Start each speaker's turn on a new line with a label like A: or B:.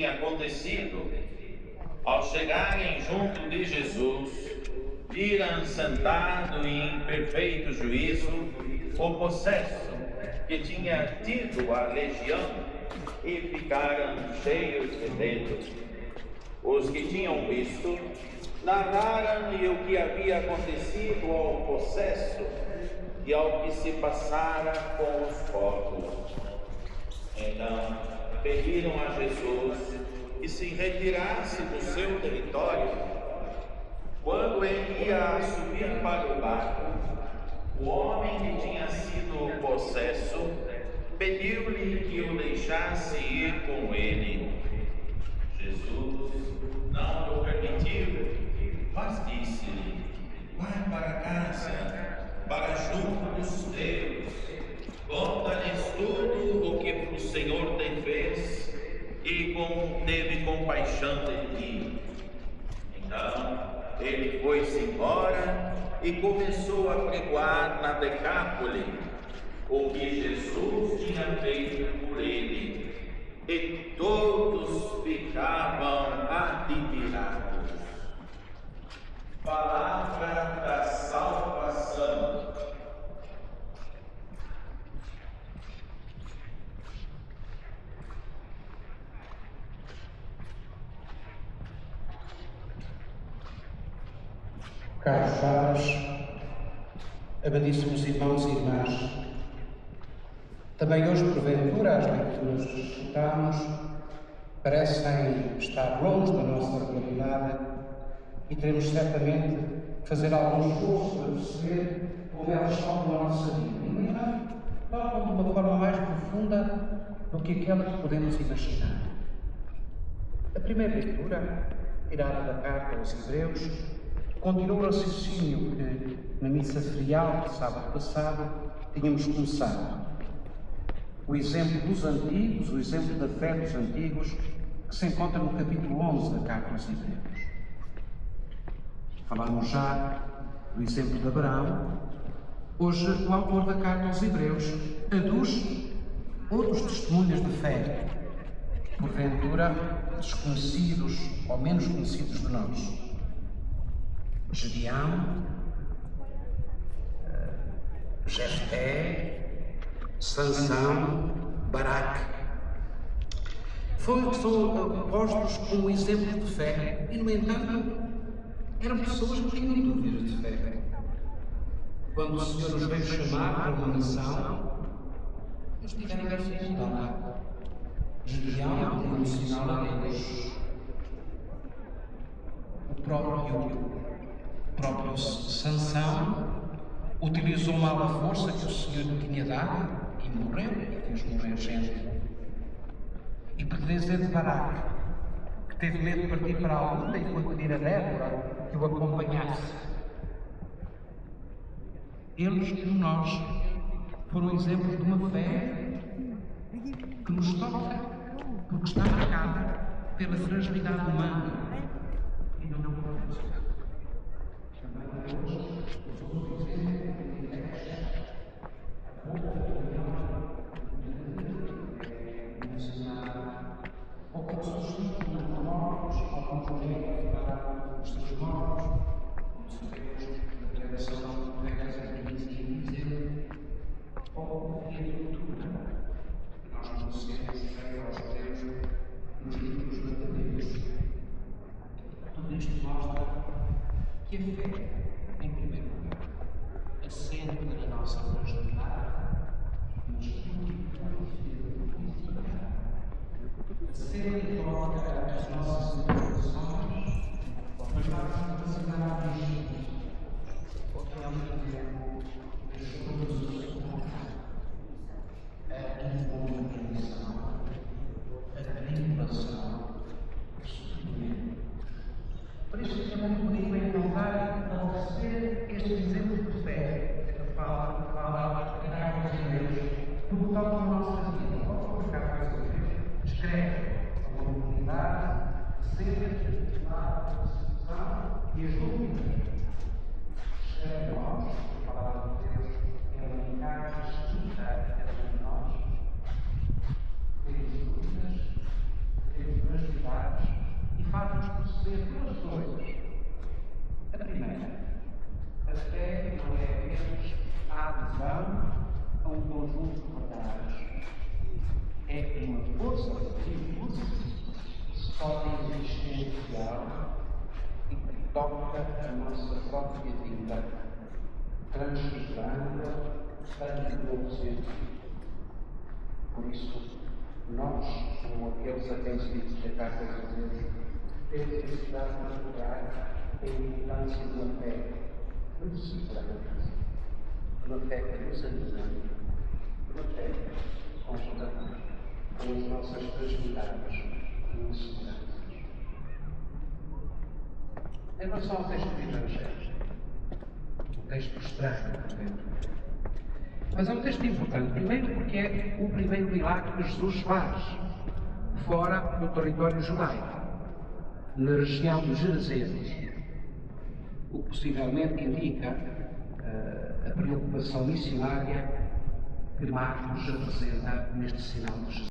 A: tinha acontecido. Ao chegarem junto de Jesus, viram sentado em perfeito juízo o possesso que tinha tido a legião e ficaram cheios de medo. Os que tinham visto narraram-lhe o que havia acontecido ao possesso e ao que se passara com os corpos. Então pediram a Jesus que se retirasse do seu território. Quando ele ia subir para o barco, o homem que tinha sido possesso pediu-lhe que o deixasse ir com ele. Jesus não o permitiu, mas disse-lhe: vai para casa, para junto dos teus, conta-lhes tudo o que o Senhor te fez e como teve compaixão de ti. Então ele foi-se embora e começou a pregoar na Decápole o que Jesus tinha feito por ele, e todos ficavam admirados. Palavra da salvação.
B: Caros padres, amadíssimos irmãos e irmãs, também hoje, porventura, as leituras que escutamos parecem estar longe da nossa realidade e teremos certamente que fazer algum esforço para perceber como elas estão na nossa vida. E, no entanto, tocam de uma forma mais profunda do que aquela que podemos imaginar. A primeira leitura, tirada da carta aos Hebreus, continua o raciocínio que, na missa ferial de sábado passado, tínhamos começado. O exemplo dos antigos, o exemplo da fé dos antigos, que se encontra no capítulo 11 da carta aos Hebreus. Falámos já do exemplo de Abraão. Hoje, o autor da carta aos Hebreus aduz outros testemunhas de fé, porventura desconhecidos ou menos conhecidos de nós. Gedeão, Jefté, Sansão, Baraque. São postos como exemplo de fé e, no entanto, eram pessoas que tinham dúvidas de fé. Quando o Senhor nos veio chamar para uma missão, eles tiveram dificuldade. Gedeão tem um sinal a Deus. O próprio Sansão utilizou mal a força que o Senhor lhe tinha dado e morreu, e fez morrer gente. E por dizer de Baraque, que teve medo de partir para a luta e foi pedir a Débora que o acompanhasse. Eles, como nós, foram exemplos de uma fé que nos toca porque está marcada pela fragilidade humana e não podemos. Também hoje, os outros exemplos ou como substituir os mortos, alguns momentos para os seus mortos, como sabemos, a tradição grega e dizer, ou a literatura, que nós conhecemos aos judeus nos livros verdadeiros. Tudo isto mostra que a fé, em primeiro lugar, assente na nossa fragilidade, mas sempre coloca as nossas interpretações, mas nossas capacidades, porque é um tempo de produção, a involuntarização, a tribulação, o sofrimento. Por isso é muito bonito encontrar e oferecer este exemplo de fé, esta fala de Deus, porque toca na nossa vida, qual for o caso dessa vez, escreve a oportunidade de ser a persecução e as dúvidas. Escreve nós, toca a nossa própria vida, transfigurando-a para um novo sentido. Por isso, nós, como aqueles a quem se diz a carta de Deus, temos necessidade de lembrar a importância de uma fé que nos segura, uma fé que nos anima, uma fé que conjuga com as nossas fragilidades e inseguranças. Em relação ao texto do Evangelho, um texto estranho, mas é um texto importante, primeiro porque é o primeiro milagre que Jesus faz fora do território judaico, na região de Gerazenos, o que possivelmente indica a preocupação missionária que Marcos apresenta neste sinal de Jesus.